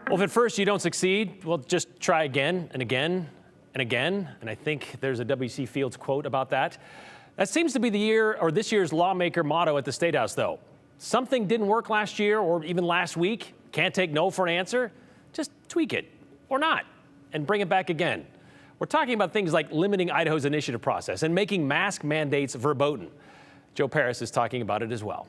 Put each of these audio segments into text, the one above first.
Well, if at first you don't succeed, well, just try again and again and again. And I think there's a W.C. Fields quote about that. That seems to be this year's lawmaker motto at the State House, though. Something didn't work last year or even last week. Can't take no for an answer. Just tweak it or not and bring it back again. We're talking about things like limiting Idaho's initiative process and making mask mandates verboten. Joe Paris is talking about it as well.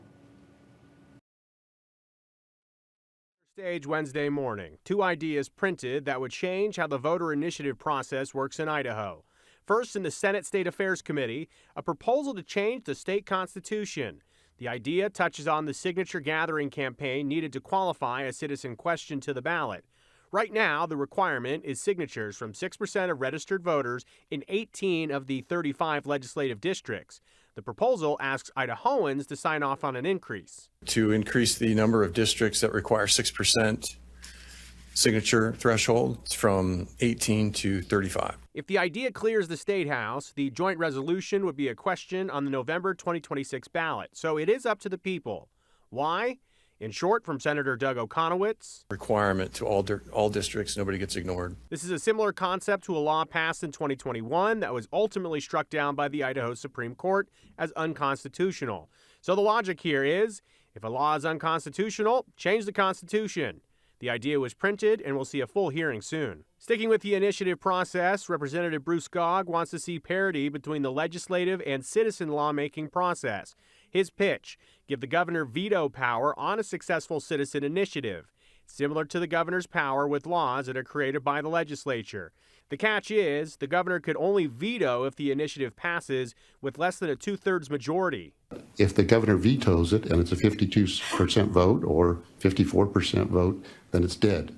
Stage Wednesday morning. 2 ideas printed that would change how the voter initiative process works in Idaho. First, in the Senate State Affairs Committee, a proposal to change the state constitution. The idea touches on the signature gathering campaign needed to qualify a citizen question to the ballot. Right now, the requirement is signatures from 6% of registered voters in 18 of the 35 legislative districts. The proposal asks Idahoans to sign off on an increase. To increase the number of districts that require 6% signature threshold from 18 to 35. If the idea clears the State House, the joint resolution would be a question on the November 2026 ballot. So it is up to the people. Why? In short, from Senator Doug Okonowitz, Requirement to all districts, nobody gets ignored. this is a similar concept to a law passed in 2021 that was ultimately struck down by the Idaho Supreme Court as unconstitutional. So the logic here is, if a law is unconstitutional, change the Constitution. The idea was printed, and we'll see a full hearing soon. Sticking with the initiative process, Representative Bruce Gog wants to see parity between the legislative and citizen lawmaking process. His pitch: give the governor veto power on a successful citizen initiative, similar to the governor's power with laws that are created by the legislature. The catch is, the governor could only veto if the initiative passes with less than a 2/3 majority. If the governor vetoes it and it's a 52% vote or 54% vote, then it's dead.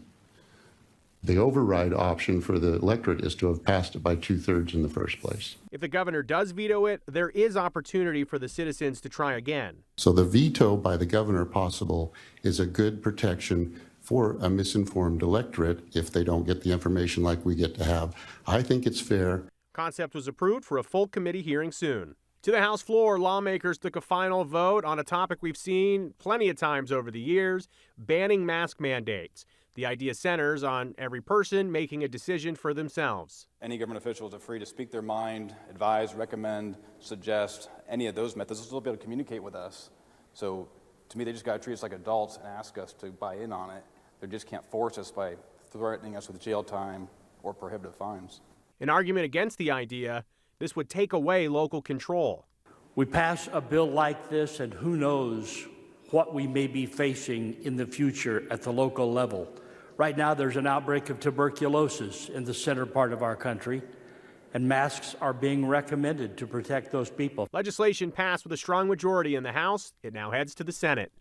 The override option for the electorate is to have passed it by 2/3 in the first place. If the governor does veto it, there is opportunity for the citizens to try again. So the veto by the governor possible is a good protection for a misinformed electorate if they don't get the information like we get to have. I think it's fair. Concept was approved for a full committee hearing soon. To the House floor, lawmakers took a final vote on a topic we've seen plenty of times over the years: banning mask mandates. The idea centers on every person making a decision for themselves. Any government officials are free to speak their mind, advise, recommend, suggest, any of those methods. They'll still be able to communicate with us. So to me, they just got to treat us like adults and ask us to buy in on it. They just can't force us by threatening us with jail time or prohibitive fines. An argument against the idea: this would take away local control. We pass a bill like this, and who knows what we may be facing in the future at the local level. Right now, there's an outbreak of tuberculosis in the center part of our country, and masks are being recommended to protect those people. Legislation passed with a strong majority in the House. It now heads to the Senate.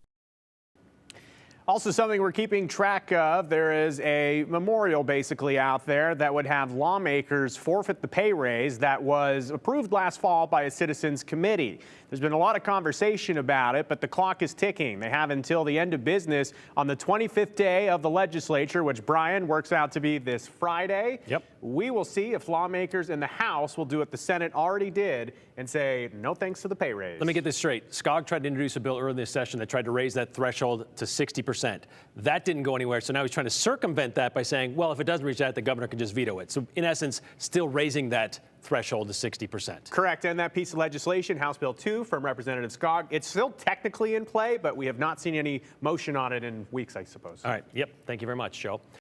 Also, something we're keeping track of, there is a memorial basically out there that would have lawmakers forfeit the pay raise that was approved last fall by a citizens committee. There's been a lot of conversation about it, but the clock is ticking. They have until the end of business on the 25th day of the legislature, which, Brian, works out to be this Friday. Yep. We will see if lawmakers in the House will do what the Senate already did and say no thanks to the pay raise. Let me get this straight. Skog tried to introduce a bill earlier in this session that tried to raise that threshold to 60%. That didn't go anywhere, so now he's trying to circumvent that by saying, well, if it doesn't reach that, the governor can just veto it. So in essence, still raising that threshold to 60%. Correct, and that piece of legislation, House Bill 2 from Representative Skog, it's still technically in play, but we have not seen any motion on it in weeks, I suppose. All right, yep, thank you very much, Joe.